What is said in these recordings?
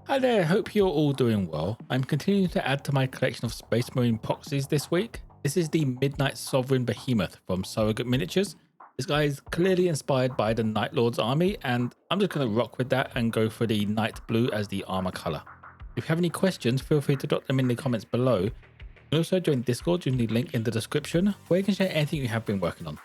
Hi there, hope you're all doing well. I'm continuing to add to my collection of Space Marine proxies this week. This is the Midnight Sovereign Behemoth from Surrogate Miniatures. This guy is clearly inspired by the Night Lord's army, and I'm just going to rock with that and go for the Night Blue as the armor color. If you have any questions, feel free to drop them in the comments below. You can also join Discord using the link in the description, where you can share anything you have been working on.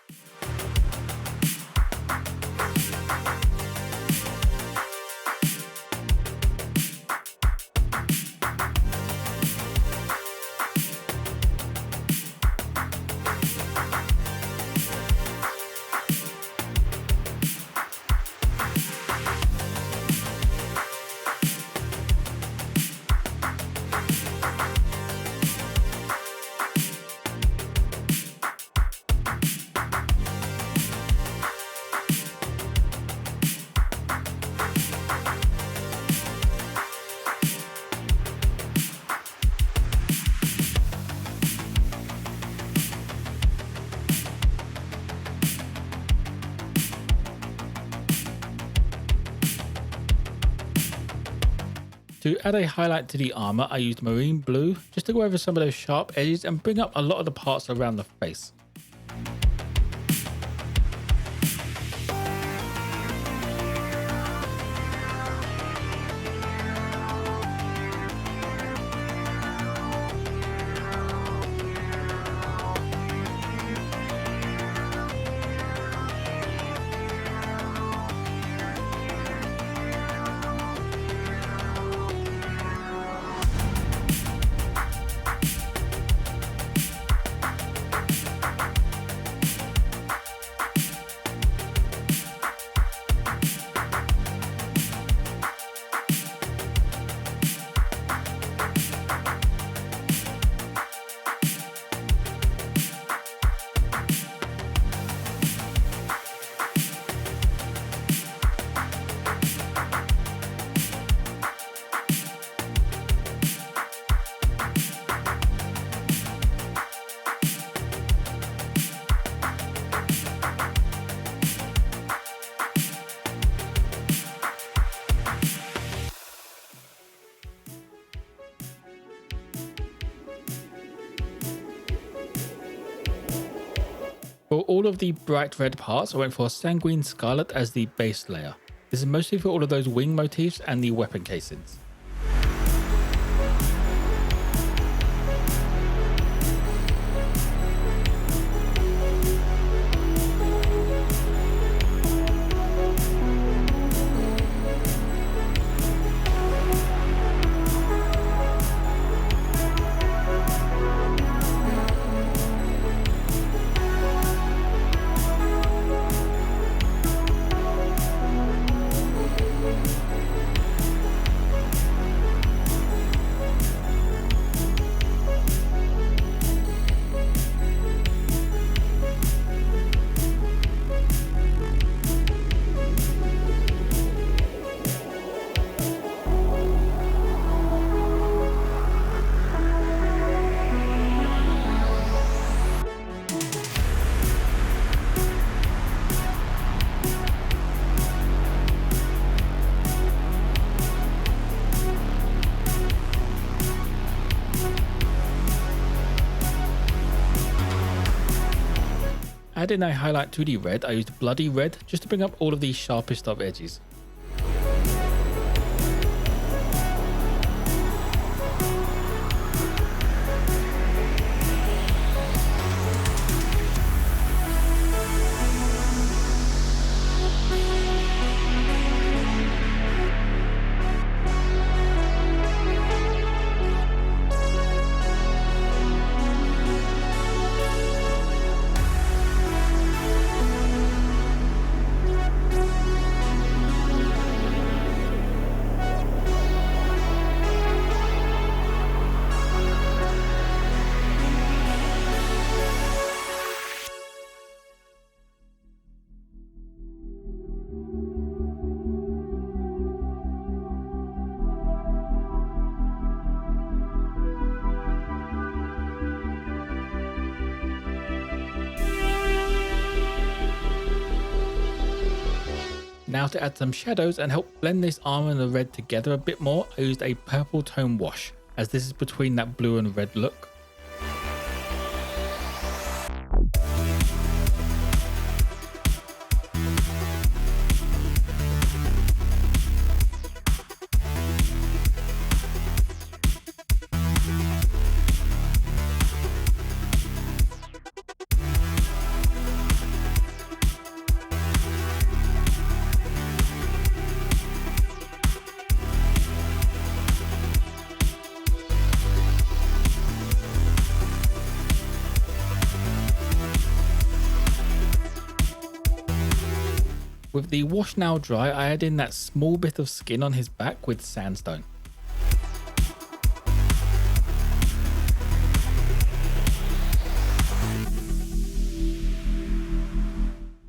To add a highlight to the armor, I used marine blue just to go over some of those sharp edges and bring up a lot of the parts around the face. For all of the bright red parts, I went for Sanguine Scarlet as the base layer. This is mostly for all of those wing motifs and the weapon casings. Adding a highlight to the red, I used bloody red just to bring up all of the sharpest of edges. Now to add some shadows and help blend this armor and the red together a bit more, I used a purple tone wash, as this is between that blue and red look. With the wash now dry, I add in that small bit of skin on his back with Sandstone.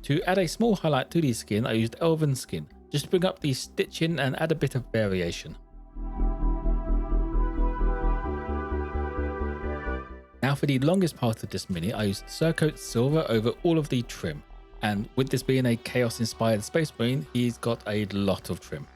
To add a small highlight to the skin, I used Elven skin, just to bring up the stitching and add a bit of variation. Now for the longest part of this mini, I used Surcoat Silver over all of the trim. And with this being a Chaos inspired Space Marine, he's got a lot of trim.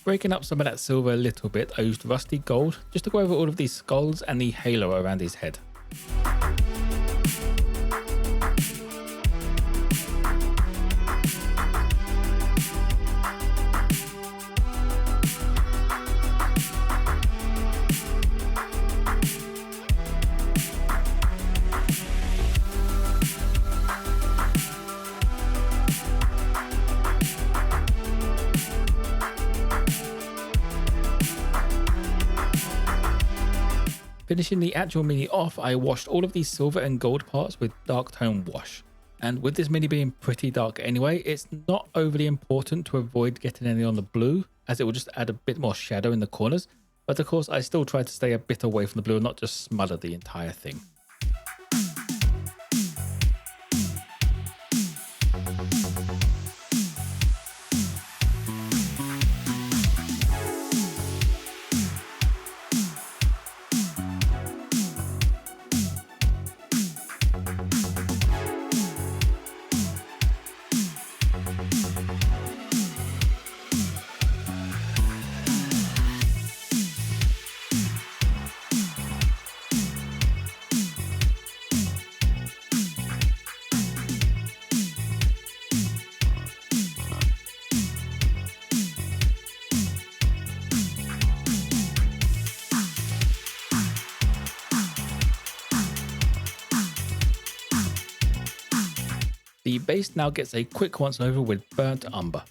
Breaking up some of that silver a little bit, I used rusty gold just to go over all of these skulls and the halo around his head. Finishing the actual Mini off, I washed all of these silver and gold parts with dark tone wash. And with this Mini being pretty dark anyway, it's not overly important to avoid getting any on the blue, as it will just add a bit more shadow in the corners. But of course, I still try to stay a bit away from the blue and not just smother the entire thing. The base now gets a quick once over with burnt umber.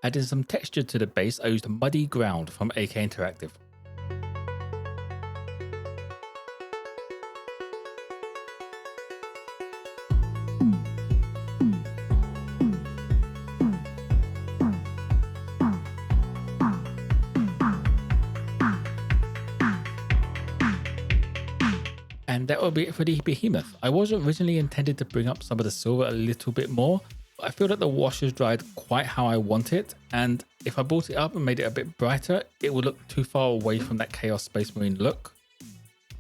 Adding some texture to the base, I used Muddy Ground from AK Interactive. And that will be it for the Behemoth. I was originally intended to bring up some of the silver a little bit more, but I feel that the wash has dried quite how I want it, and if I brought it up and made it a bit brighter, it would look too far away from that Chaos Space Marine look.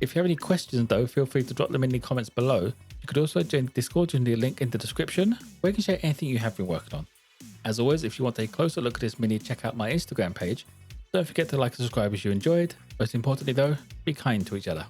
If you have any questions though, feel free to drop them in the comments below. You could also join Discord using the link in the description, where you can share anything you have been working on. As always, if you want a closer look at this mini, check out my Instagram page. Don't forget to like and subscribe if you enjoyed. Most importantly though, be kind to each other.